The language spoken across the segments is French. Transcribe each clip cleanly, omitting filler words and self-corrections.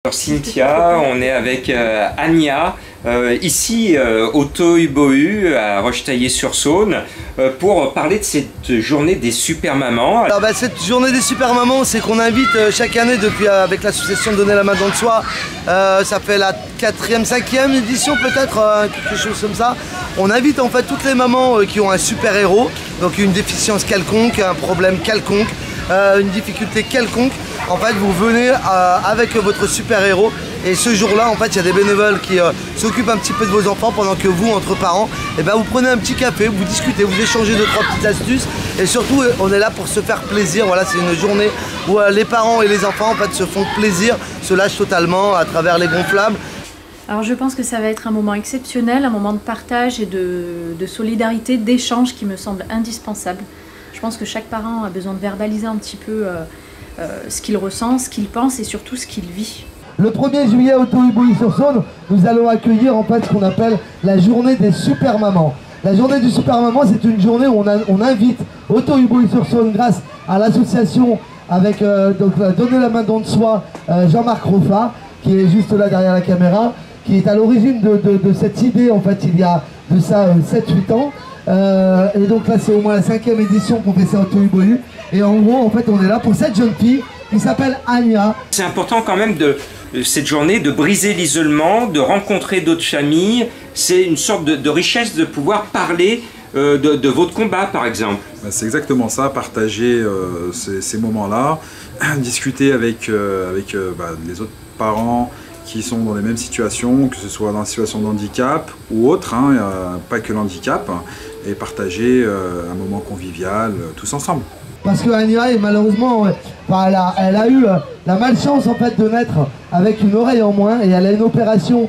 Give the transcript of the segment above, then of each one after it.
Cynthia, on est avec Anya, ici au Tohu-Bohu à Rochetaillé-sur-Saône, pour parler de cette journée des super mamans. Alors cette journée des super mamans, c'est qu'on invite chaque année depuis avec l'association Donner la main dans le soi, ça fait la 4e, 5e édition peut-être, quelque chose comme ça. On invite en fait toutes les mamans qui ont un super héros, donc une déficience quelconque, un problème quelconque, une difficulté quelconque. En fait, vous venez avec votre super-héros et ce jour-là, en fait, il y a des bénévoles qui s'occupent un petit peu de vos enfants pendant que vous, entre parents, vous prenez un petit café, vous discutez, vous échangez 2-3 petites astuces et surtout, on est là pour se faire plaisir. Voilà, c'est une journée où les parents et les enfants, en fait, se font plaisir, se lâchent totalement à travers les gonflables. Alors je pense que ça va être un moment exceptionnel, un moment de partage et de solidarité, d'échange qui me semble indispensable. Je pense que chaque parent a besoin de verbaliser un petit peu ce qu'il ressent, ce qu'il pense et surtout ce qu'il vit. Le 1er juillet au Tohu-Bohu-sur-Saône, nous allons accueillir en fait ce qu'on appelle la journée des super mamans. La journée du super maman, c'est une journée où on invite au Tohu-Bohu-sur-Saône grâce à l'association avec Donner la main dans le soi, Jean-Marc Roffat, qui est juste là derrière la caméra, qui est à l'origine de cette idée en fait il y a de ça 7-8 ans. Et donc là c'est au moins la 5e édition qu'on fait ça au Tohu-Bohu. Et en gros en fait on est là pour cette jeune fille qui s'appelle Anya. C'est important quand même cette journée de briser l'isolement, de rencontrer d'autres familles. C'est une sorte de richesse de pouvoir parler de votre combat par exemple. C'est exactement ça, partager ces moments-là, discuter avec les autres parents qui sont dans les mêmes situations, que ce soit dans la situation de handicap ou autre, pas que l'handicap, et partager un moment convivial tous ensemble. Parce que Anya, malheureusement, elle a eu la malchance en fait de naître avec une oreille en moins et elle a une opération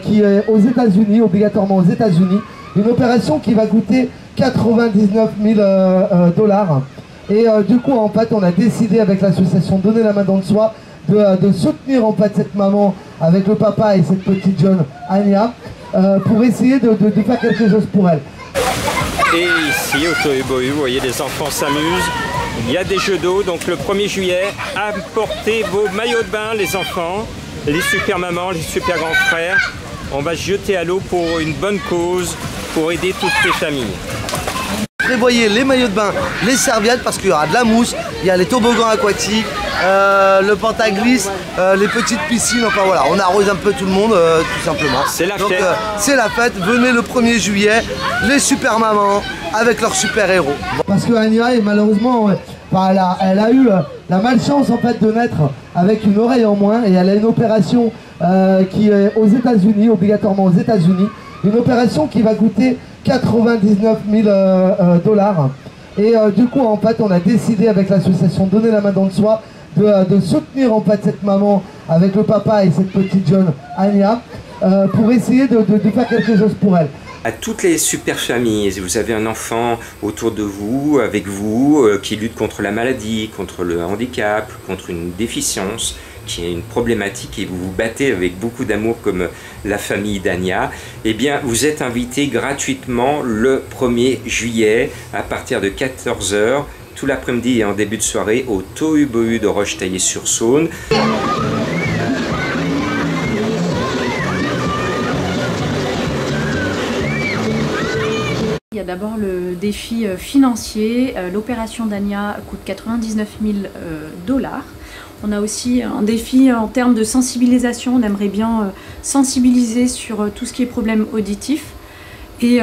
qui est aux États-Unis, obligatoirement aux États-Unis, une opération qui va coûter 99 000 $. Et du coup, en fait, on a décidé avec l'association Donner la main dans le soi de soutenir en fait cette maman avec le papa et cette petite jeune Anya pour essayer de faire quelque chose pour elle. Et ici au Tohu-Bohu, vous voyez, les enfants s'amusent. Il y a des jeux d'eau, donc le 1er juillet, apportez vos maillots de bain les enfants, les super mamans, les super grands frères. On va se jeter à l'eau pour une bonne cause, pour aider toutes les familles. Prévoyez les maillots de bain, les serviettes parce qu'il y aura de la mousse, il y a les toboggans aquatiques, le pantaglisse, les petites piscines, enfin voilà, on arrose un peu tout le monde tout simplement. C'est la fête. Donc c'est la fête, venez le 1er juillet, les super mamans avec leurs super héros. Parce que Anya, malheureusement, elle a eu la malchance en fait de naître avec une oreille en moins et elle a une opération qui est aux États-Unis, obligatoirement aux États-Unis, une opération qui va coûter 99 000 $. Et du coup en fait on a décidé avec l'association Donner la main dans le soi de soutenir en fait cette maman avec le papa et cette petite jeune Anya pour essayer de faire quelque chose pour elle. À toutes les super familles, vous avez un enfant autour de vous, avec vous, qui lutte contre la maladie, contre le handicap, contre une déficience, qui est une problématique et vous vous battez avec beaucoup d'amour comme la famille d'Anya, eh bien vous êtes invité gratuitement le 1er juillet à partir de 14 h, tout l'après-midi et en début de soirée au Tohu-Bohu de Rochetaillé-sur-Saône. Il y a d'abord le défi financier. L'opération d'Anya coûte 99 000 $. On a aussi un défi en termes de sensibilisation. On aimerait bien sensibiliser sur tout ce qui est problème auditif et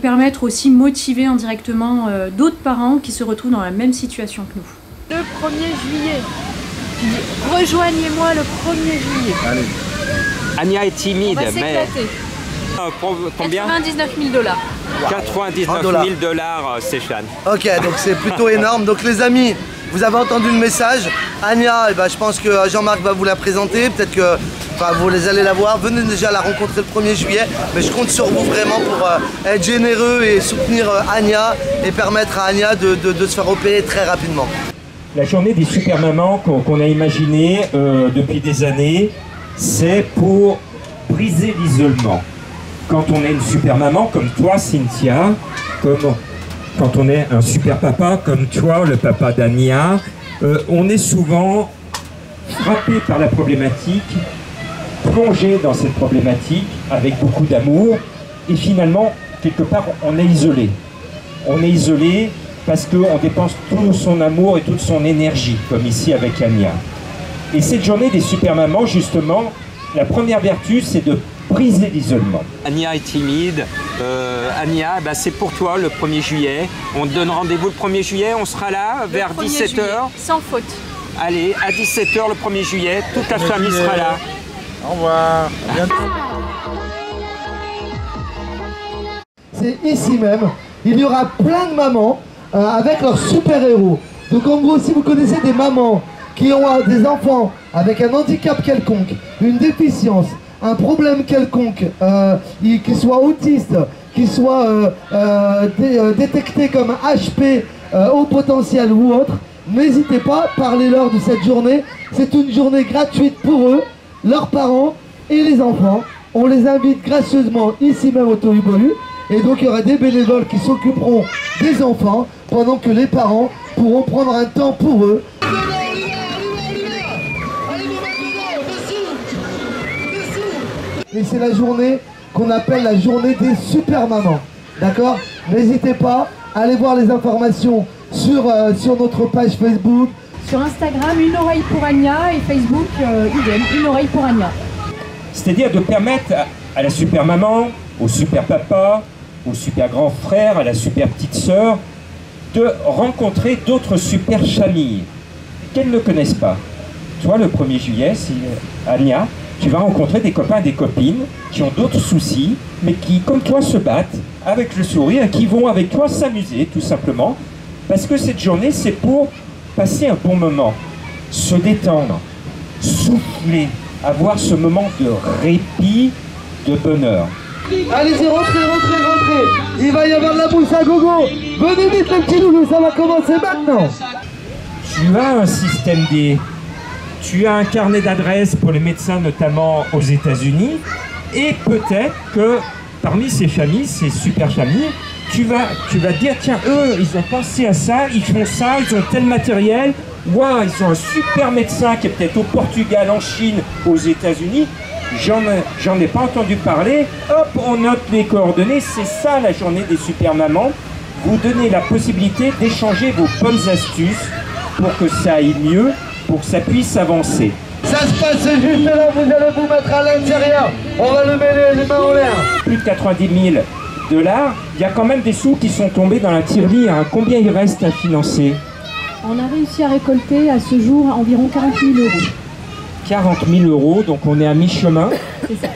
permettre aussi motiver indirectement d'autres parents qui se retrouvent dans la même situation que nous. Le 1er juillet. Rejoignez-moi le 1er juillet. Allez. Anya est timide, on va mais... Combien? 99 000 $. 99 000 $, Stéphane. Ok, donc c'est plutôt énorme. Donc les amis, vous avez entendu le message. Anya, je pense que Jean-Marc va vous la présenter. Peut-être que vous allez la voir. Venez déjà la rencontrer le 1er juillet. Mais je compte sur vous vraiment pour être généreux et soutenir Anya et permettre à Anya de se faire opérer très rapidement. La journée des super mamans qu'on a imaginée depuis des années, c'est pour briser l'isolement. Quand on est une super maman comme toi, Cynthia, quand on est un super papa comme toi, le papa d'Anya, on est souvent frappé par la problématique, plongé dans cette problématique avec beaucoup d'amour, et finalement, quelque part, on est isolé. On est isolé parce qu'on dépense tout son amour et toute son énergie, comme ici avec Ania. Et cette journée des super mamans, justement, la première vertu, c'est de briser l'isolement. Ania est timide. Ania, bah, c'est pour toi le 1er juillet. On te donne rendez-vous le 1er juillet, on sera là vers 17 h. Sans faute. Allez, à 17 h le 1er juillet, toute la famille sera là. Au revoir. À bientôt. C'est ici même, il y aura plein de mamans avec leurs super-héros. Donc en gros, si vous connaissez des mamans qui ont des enfants avec un handicap quelconque, une déficience, un problème quelconque, qui soit autiste, qui soit détecté comme HP haut potentiel ou autre, n'hésitez pas, parlez-leur de cette journée. C'est une journée gratuite pour eux, leurs parents et les enfants. On les invite gracieusement ici même au Tohu-Bohu. Et donc il y aura des bénévoles qui s'occuperont des enfants pendant que les parents pourront prendre un temps pour eux. Et c'est la journée qu'on appelle la journée des super mamans. D'accord? N'hésitez pas, allez voir les informations sur notre page Facebook. Sur Instagram, Une oreille pour Ania, et Facebook, idem, Une oreille pour Ania. C'est-à-dire de permettre à la super maman, au super papa, au super grand frère, à la super petite sœur, de rencontrer d'autres super familles qu'elles ne connaissent pas. Toi, le 1er juillet, Ania, tu vas rencontrer des copains et des copines qui ont d'autres soucis, mais qui, comme toi, se battent avec le sourire et qui vont avec toi s'amuser, tout simplement. Parce que cette journée, c'est pour passer un bon moment, se détendre, souffler, avoir ce moment de répit, de bonheur. Allez-y, rentrez. Il va y avoir de la bouffe à gogo. Venez vite les petits loulous, ça va commencer maintenant. Tu as un système D. Tu as un carnet d'adresses pour les médecins, notamment aux États-Unis. Et peut-être que parmi ces familles, ces super familles, tu vas dire, tiens, eux, ils ont pensé à ça, ils font ça, ils ont tel matériel. Waouh, ils ont un super médecin qui est peut-être au Portugal, en Chine, aux États-Unis. J'en ai pas entendu parler. Hop, on note les coordonnées. C'est ça la journée des super mamans. Vous donnez la possibilité d'échanger vos bonnes astuces pour que ça aille mieux, pour que ça puisse avancer. Ça se passe juste là, vous allez vous mettre à l'intérieur. On va lever les mains en l'air. Plus de 90 000 $. Il y a quand même des sous qui sont tombés dans la tirelire. Hein. Combien il reste à financer? On a réussi à récolter à ce jour environ 40 000 €. 40 000 €, donc on est à mi-chemin. C'est ça.